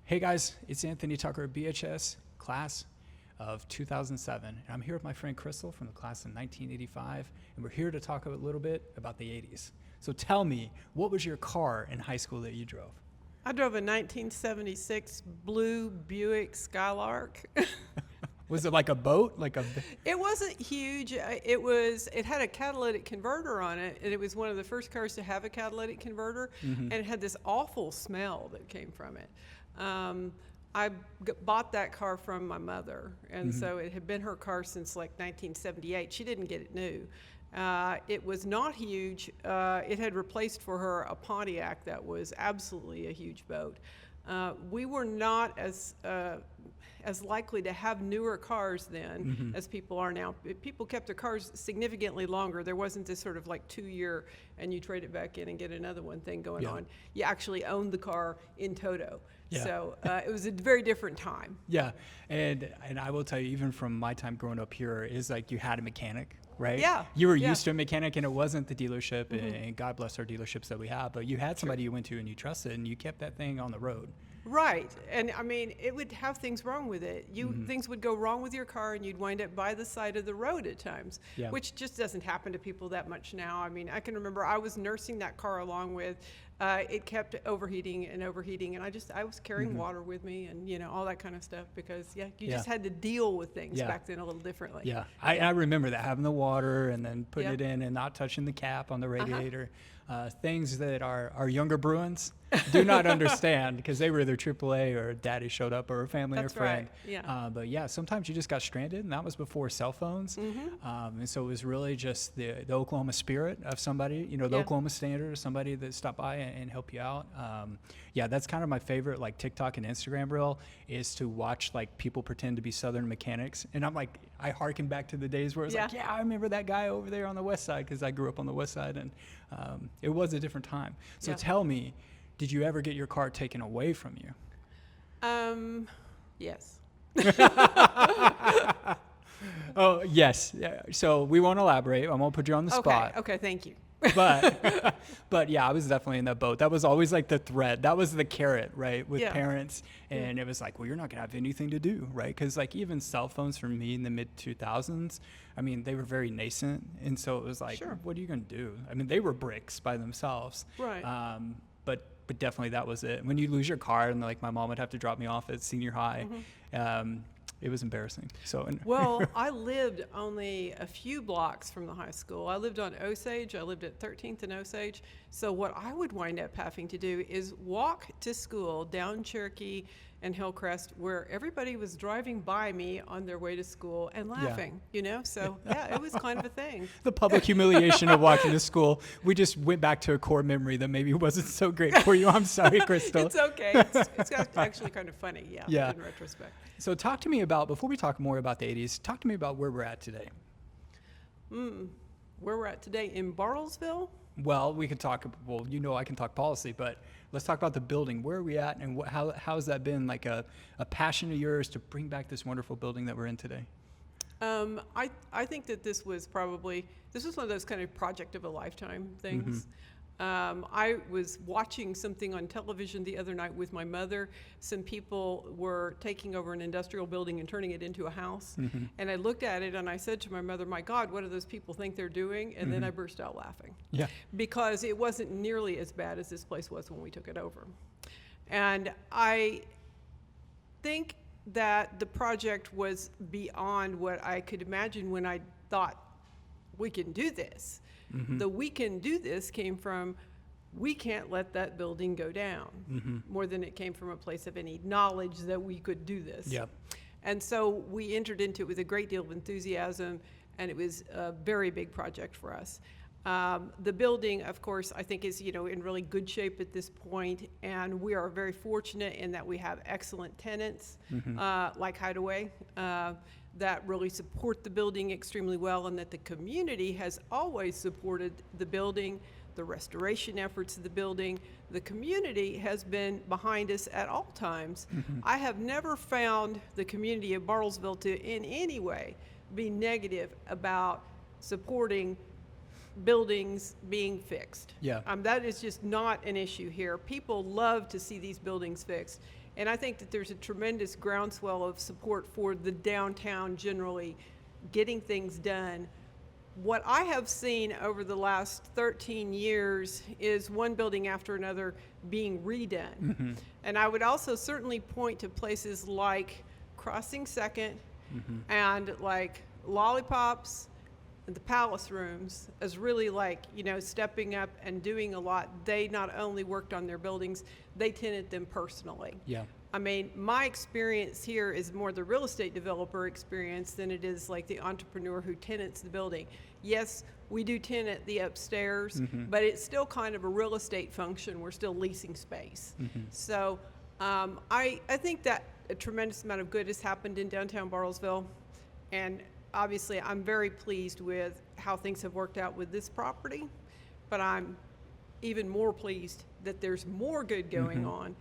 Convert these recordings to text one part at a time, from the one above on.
Hey guys, it's Anthony Tucker, BHS, class of 2007. And I'm here with my friend Crystal from the class of 1985, and we're here to talk a little bit about the 80s. So tell me, what was your car in high school that you drove? I drove a 1976 blue Buick Skylark. Was it like a boat? It wasn't huge. It had a catalytic converter on it, and it was one of the first cars to have a catalytic converter, and it had this awful smell that came from it. I bought that car from my mother, and so it had been her car since like 1978. She didn't get it new. It was not huge. It had replaced for her a Pontiac that was absolutely a huge boat. We were not as likely to have newer cars then as people are now. People kept their cars significantly longer. There wasn't this sort of like 2-year and you trade it back in and get another one thing going on. You actually owned the car in toto. Yeah. So it was a very different time. Yeah, and I will tell you, even from my time growing up here, is like you had a mechanic, right? Yeah. You were used to a mechanic, and it wasn't the dealership, and God bless our dealerships that we have, but you had somebody you went to and you trusted, and you kept that thing on the road. Right, and I mean, it would have things wrong with it. Things would go wrong with your car, and you'd wind up by the side of the road at times, which just doesn't happen to people that much now. I mean, I can remember I was nursing that car along with. It kept overheating, and I was carrying water with me, and all that kind of stuff because you just had to deal with things back then a little differently. Yeah, I remember that, having the water and then putting it in and not touching the cap on the radiator. Things that our younger Bruins do not understand because they were either AAA or daddy showed up or a family or friend. Right. Yeah. But yeah, sometimes you just got stranded, and that was before cell phones. And so it was really just the Oklahoma spirit of somebody, the Oklahoma Standard, somebody that stopped by and help you out. That's kind of my favorite, like TikTok and Instagram reel, is to watch like people pretend to be Southern mechanics. And I'm like, I harken back to the days where it's I remember that guy over there on the West Side because I grew up on the West Side, and it was a different time. So tell me, did you ever get your car taken away from you? Yes. Oh, yes. So we won't elaborate. I won't put you on the spot. Okay, thank you. But yeah, I was definitely in that boat. That was always like the thread. That was the carrot, right, with parents. And it was like, well, you're not going to have anything to do, right? Because like even cell phones for me in the mid-2000s, I mean, they were very nascent. And so it was like, what are you going to do? I mean, they were bricks by themselves. Right. But definitely that was it. When you lose your car and like my mom would have to drop me off at senior high, it was embarrassing. Well, I lived only a few blocks from the high school. I lived on Osage. I lived at 13th and Osage. So what I would wind up having to do is walk to school down Cherokee and Hillcrest, where everybody was driving by me on their way to school and laughing, So it was kind of a thing. The public humiliation of walking to school. We just went back to a core memory that maybe wasn't so great for you. I'm sorry, Crystal. It's okay. It's actually kind of funny, in retrospect. So talk to me about, before we talk more about the 80s, talk to me about where we're at today. Where we're at today in Bartlesville? Well, we could talk, I can talk policy, but let's talk about the building. Where are we at, and how has that been like a passion of yours to bring back this wonderful building that we're in today? I think that this was one of those kind of project of a lifetime things. I was watching something on television the other night with my mother. Some people were taking over an industrial building and turning it into a house. And I looked at it and I said to my mother, my God, what do those people think they're doing? And then I burst out laughing. Yeah. Because it wasn't nearly as bad as this place was when we took it over. And I think that the project was beyond what I could imagine when I thought, we can do this. The we can do this came from, we can't let that building go down, more than it came from a place of any knowledge that we could do this. Yep. And so we entered into it with a great deal of enthusiasm, and it was a very big project for us. The building, of course, I think is in really good shape at this point, and we are very fortunate in that we have excellent tenants like Hideaway that really support the building extremely well, and that the community has always supported the building, the restoration efforts of the building. The community has been behind us at all times. I have never found the community of Bartlesville to in any way be negative about supporting buildings being fixed. Yeah. That is just not an issue here. People love to see these buildings fixed. And I think that there's a tremendous groundswell of support for the downtown generally getting things done. What I have seen over the last 13 years is one building after another being redone. And I would also certainly point to places like Crossing Second and like Lollipops, the Palace Rooms as really like, you know, stepping up and doing a lot. They not only worked on their buildings, they tenanted them personally. Yeah. I mean, my experience here is more the real estate developer experience than it is like the entrepreneur who tenants the building. Yes, we do tenant the upstairs, but it's still kind of a real estate function. We're still leasing space. So I think that a tremendous amount of good has happened in downtown Bartlesville. And obviously, I'm very pleased with how things have worked out with this property, but I'm even more pleased that there's more good going on.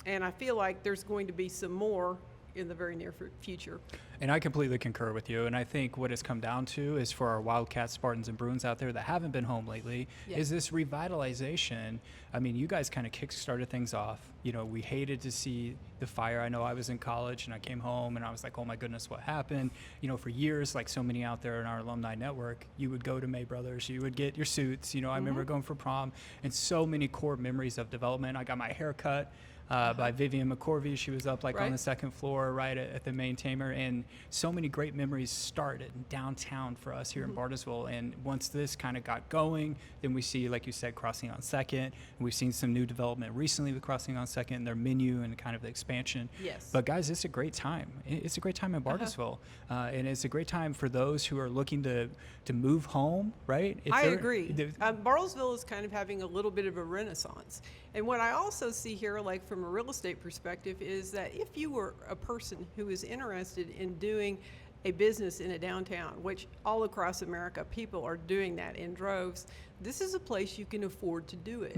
And I feel like there's going to be some more in the very near future. And I completely concur with you. And I think what it's come down to is for our Wildcats, Spartans, and Bruins out there that haven't been home lately, is this revitalization. I mean, you guys kind of kick-started things off. You know, we hated to see the fire. I know I was in college and I came home and I was like, oh my goodness, what happened? You know, for years, like so many out there in our alumni network, you would go to May Brothers, you would get your suits. You know, I remember going for prom, and so many core memories of development. I got my hair cut by Vivian McCorvey. She was up like on the second floor right at the main tamer, and so many great memories started downtown for us here in Bartlesville. And once this kind of got going, then we see, like you said, Crossing on Second, and we've seen some new development recently with Crossing on Second and their menu and kind of the expansion. But guys, it's a great time. It's a great time in Bartlesville, and it's a great time for those who are looking to move home, right? I agree. Bartlesville is kind of having a little bit of a renaissance. And what I also see here, like from a real estate perspective, is that if you were a person who is interested in doing a business in a downtown, which all across America, people are doing that in droves, this is a place you can afford to do it.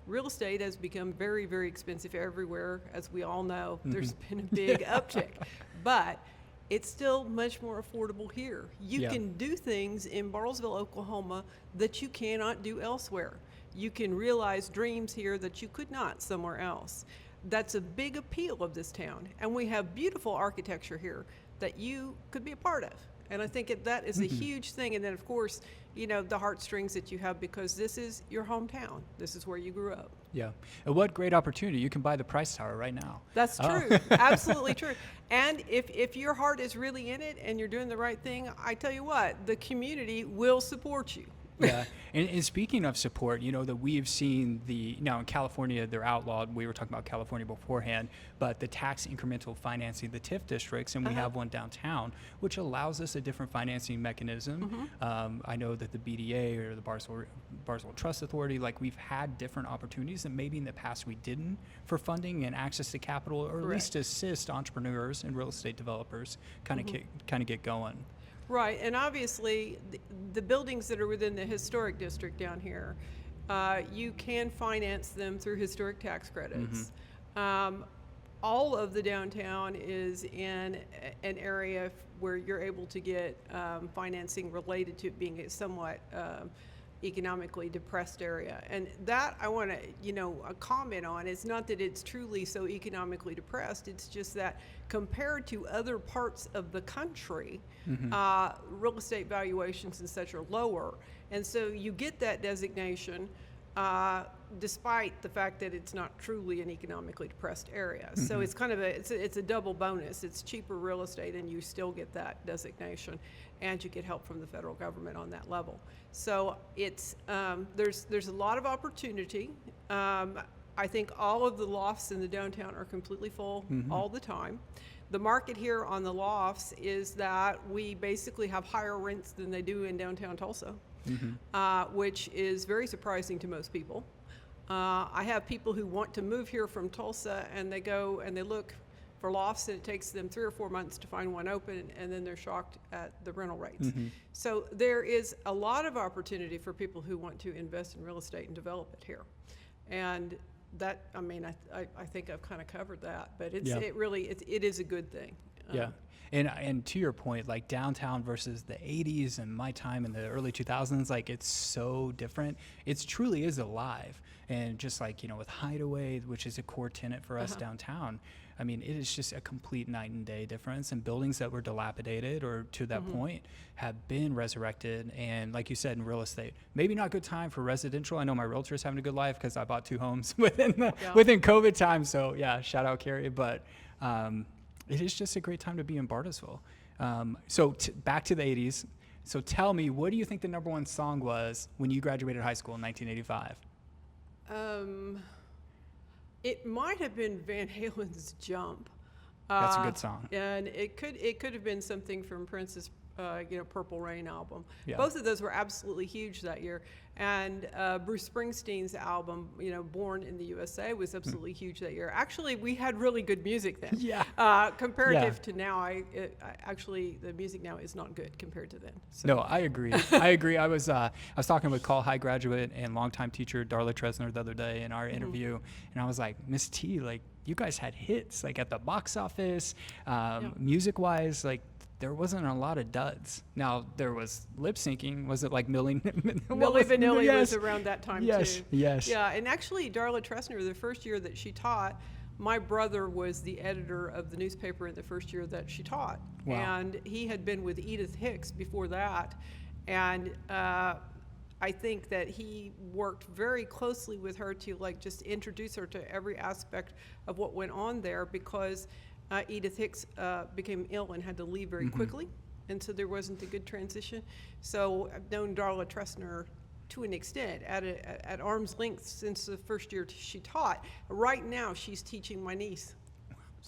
Real estate has become very, very expensive everywhere. As we all know, there's been a big uptick. But it's still much more affordable here. You can do things in Bartlesville, Oklahoma that you cannot do elsewhere. You can realize dreams here that you could not somewhere else. That's a big appeal of this town. And we have beautiful architecture here that you could be a part of. And I think that is a huge thing. And then, of course, you know, the heartstrings that you have, because this is your hometown. This is where you grew up. Yeah. And what great opportunity. You can buy the Price Tower right now. That's true. Absolutely true. And if your heart is really in it and you're doing the right thing, I tell you what, the community will support you. Yeah, and speaking of support, you know, that we've seen now in California, they're outlawed. We were talking about California beforehand, but the tax incremental financing, the TIF districts, and we have one downtown, which allows us a different financing mechanism. I know that the BDA or the Bartlesville Trust Authority, like we've had different opportunities that maybe in the past we didn't for funding and access to capital, or at least to assist entrepreneurs and real estate developers kind of get going. Right, and obviously the buildings that are within the historic district down here, you can finance them through historic tax credits. All of the downtown is in an area where you're able to get financing related to it being a somewhat economically depressed area. And that I want to, you know, comment on. It's not that it's truly so economically depressed, it's just that compared to other parts of the country, real estate valuations and such are lower. And so you get that designation despite the fact that it's not truly an economically depressed area. So it's kind of it's a double bonus. It's cheaper real estate and you still get that designation, and you get help from the federal government on that level. So it's there's a lot of opportunity. I think all of the lofts in the downtown are completely full all the time. The market here on the lofts is that we basically have higher rents than they do in downtown Tulsa, which is very surprising to most people. I have people who want to move here from Tulsa, and they go and they look for lofts, and it takes them 3 or 4 months to find one open, and then they're shocked at the rental rates. So there is a lot of opportunity for people who want to invest in real estate and develop it here. And that, I mean, I think I've kind of covered that, but it is a good thing. Yeah. And to your point, like downtown versus the 80s and my time in the early 2000s, like it's so different. It truly is alive. And just like, with Hideaway, which is a core tenant for us downtown, I mean, it is just a complete night and day difference. And buildings that were dilapidated or to that point have been resurrected. And like you said, in real estate, maybe not good time for residential. I know my realtor's having a good life because I bought 2 homes within COVID time. So yeah, shout out Carrie. But it is just a great time to be in Bartlesville. So back to the 80s. So tell me, what do you think the number one song was when you graduated high school in 1985? It might have been Van Halen's "Jump." That's a good song. And it could have been something from Prince's Purple Rain album. Yeah. Both of those were absolutely huge that year. And Bruce Springsteen's album, Born in the USA, was absolutely huge that year. Actually, we had really good music then. Yeah. Comparative to now, actually the music now is not good compared to then. So. No, I agree. I agree. I was talking with Call High graduate and longtime teacher Darla Tresner the other day in our interview, and I was like, Miss T, like you guys had hits like at the box office, music wise, like. There wasn't a lot of duds. Now, there was lip syncing. Was it like Milli Vanilli was around that time, too. Yes. Yeah, and actually, Darla Tresner, the first year that she taught, my brother was the editor of the newspaper in the first year that she taught. Wow. And he had been with Edith Hicks before that. And I think that he worked very closely with her to, like, just introduce her to every aspect of what went on there because Edith Hicks became ill and had to leave very quickly, and so there wasn't a good transition. So I've known Darla Tresner to an extent at arm's length since the first year she taught. Right now, she's teaching my niece.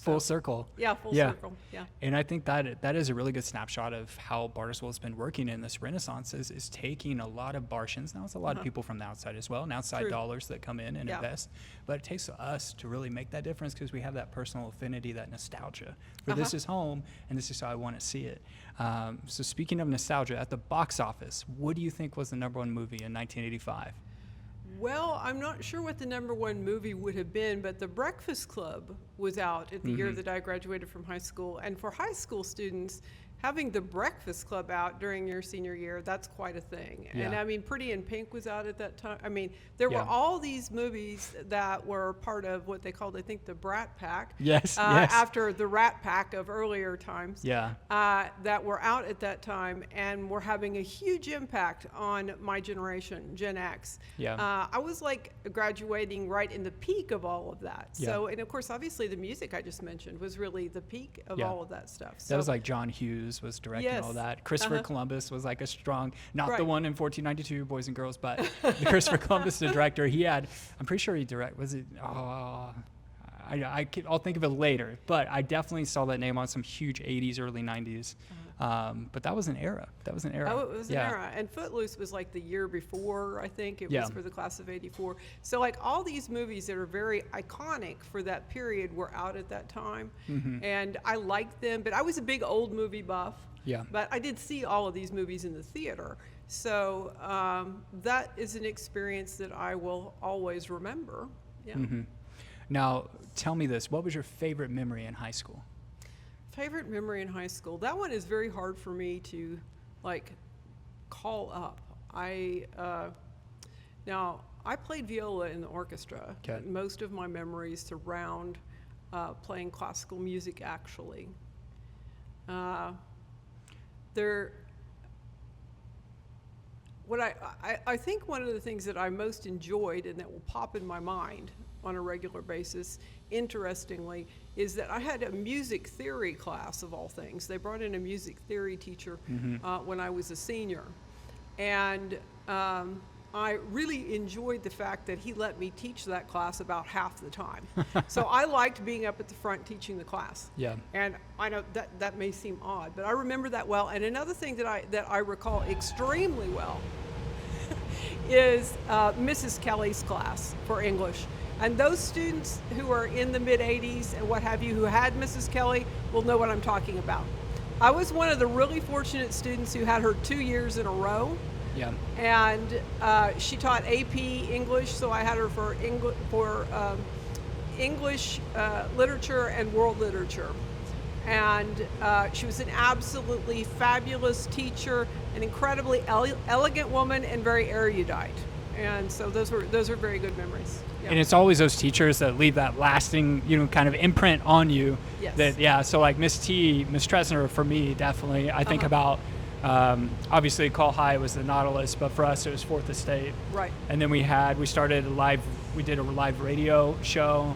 Full circle. Yeah, full circle. Yeah. And I think that is a really good snapshot of how Bartlesville has been working in this renaissance is taking a lot of Bartians. Now it's a lot of people from the outside as well, and outside dollars that come in and invest. But it takes us to really make that difference because we have that personal affinity, that nostalgia. For this is home, and this is how I want to see it. So speaking of nostalgia, at the box office, what do you think was the number one movie in 1985? Well, I'm not sure what the number one movie would have been, but The Breakfast Club was out at the year that I graduated from high school. And for high school students, having The Breakfast Club out during your senior year, that's quite a thing. Yeah. And I mean, Pretty in Pink was out at that time. I mean, there were all these movies that were part of what they called, I think, the Brat Pack. Yes. After the Rat Pack of earlier times. Yeah. That were out at that time and were having a huge impact on my generation, Gen X. Yeah. I was like graduating right in the peak of all of that. So, and of course, obviously the music I just mentioned was really the peak of all of that stuff. So, that was like John Hughes was directing all that. Christopher Columbus was like a strong, not the one in 1492, Boys and Girls, but the Christopher Columbus, the director. He had, I'm pretty sure he was it? I'll think of it later, but I definitely saw that name on some huge 80s, early 90s. But that was an era. Oh, it was an era. And Footloose was like the year before, I think. It was for the class of 84. So like all these movies that are very iconic for that period were out at that time. And I liked them, but I was a big old movie buff. Yeah. But I did see all of these movies in the theater. So that is an experience that I will always remember. Yeah. Now, tell me this. What was your favorite memory in high school? Favorite memory in high school? That one is very hard for me to like call up. Now I played viola in the orchestra. Okay. Most of my memories surround playing classical music. Actually, I think one of the things that I most enjoyed and that will pop in my mind on a regular basis, interestingly, is that I had a music theory class of all things. They brought in a music theory teacher when I was a senior. And I really enjoyed the fact that he let me teach that class about half the time. So I liked being up at the front teaching the class. Yeah. And I know that may seem odd, but I remember that well. And another thing that I recall extremely well is Mrs. Kelly's class for English. And those students who are in the mid-'80s and what have you who had Mrs. Kelly will know what I'm talking about. I was one of the really fortunate students who had her 2 years in a row. Yeah. And she taught AP English, so I had her for English literature and world literature. And she was an absolutely fabulous teacher, an incredibly elegant woman, and very erudite. And so those are very good memories. Yeah. And it's always those teachers that leave that lasting, kind of imprint on you. Yes. So like Miss Tresner, for me, definitely. I think about, obviously Call High was the Nautilus, but for us it was Fourth Estate. Right. And then we did a live radio show.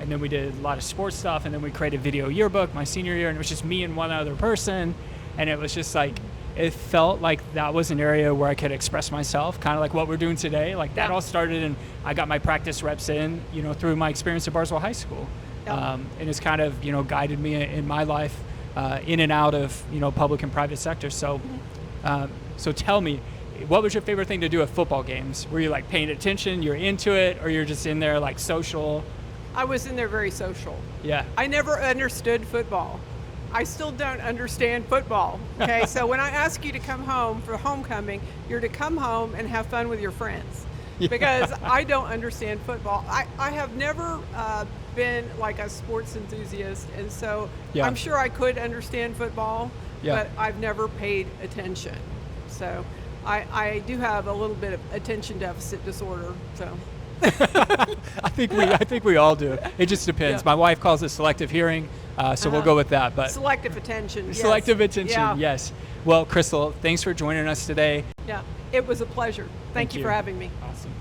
And then we did a lot of sports stuff, and then we created video yearbook my senior year, and it was just me and one other person, and it was just like, it felt like that was an area where I could express myself, kind of like what we're doing today. Like that all started, and I got my practice reps in, through my experience at Bartlesville High School. And it's kind of, guided me in my life, in and out of, public and private sector. So, so tell me, what was your favorite thing to do at football games? Were you like paying attention, you're into it, or you're just in there like social? I was in there very social. Yeah. I never understood football. I still don't understand football. Okay, so when I ask you to come home for homecoming, you're to come home and have fun with your friends. Because I don't understand football. I have never been like a sports enthusiast, and so I'm sure I could understand football, but I've never paid attention. So I do have a little bit of attention deficit disorder. So. I think we all do. It just depends. My wife calls it selective hearing, so we'll go with that. But selective attention. Selective attention. Yes. Well, Crystal, thanks for joining us today. Yeah, it was a pleasure. Thank you for having me. Awesome.